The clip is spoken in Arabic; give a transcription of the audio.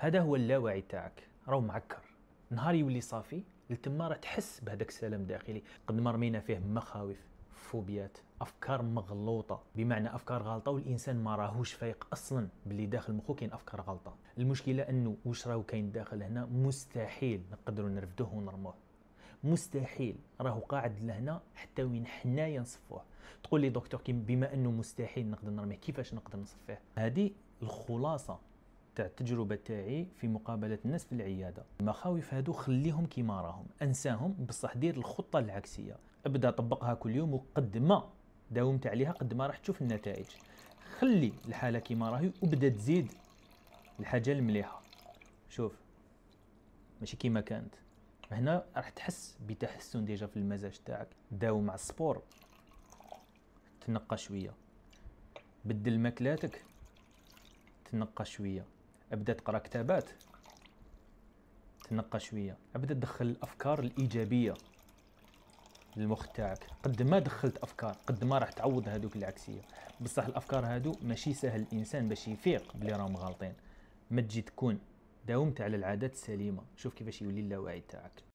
هذا هو اللاوعي تاعك، راهو معكر. نهار يولي صافي لتما راه تحس بهذاك السلام الداخلي. قد ما رمينا فيه مخاوف، فوبيات، افكار مغلوطه، بمعنى افكار غلطه والانسان ما راهوش فايق اصلا باللي داخل مخه كاين افكار غلطه. المشكله انه واش راهو كاين داخل هنا مستحيل نقدروا نرفدوه ونرموه، مستحيل. راهو قاعد لهنا حتى وين حنايا نصفوه. تقول لي دكتور بما انه مستحيل نقدر نرميه، كيفاش نقدر نصفيه؟ هذه الخلاصه تاع التجربه تاعي في مقابله الناس في العياده. المخاوف هادو خليهم كيما راهم، انساهم، بصح دير الخطه العكسيه، ابدا طبقها كل يوم، وقد ما داومت عليها قد ما راح تشوف النتائج. خلي الحاله كيما راهي وبدا تزيد الحاجه المليحه. شوف، ماشي كيما كانت. هنا راح تحس بتحسن ديجا في المزاج تاعك. داوم مع السبور، تنقى شويه، بدل ماكلاتك، تنقى شويه، ابدا تقرا كتابات، تنقى شويه، ابدا تدخل الافكار الايجابيه للمخ تاعك. قد ما دخلت افكار قد ما راح تعوض هذوك العكسيه. بصح الافكار هادو ماشي سهل الانسان باش يفيق بلي راهم غالطين. ما تجي تكون داومت على العادات السليمه، شوف كيفاش يولي اللاوعي تاعك.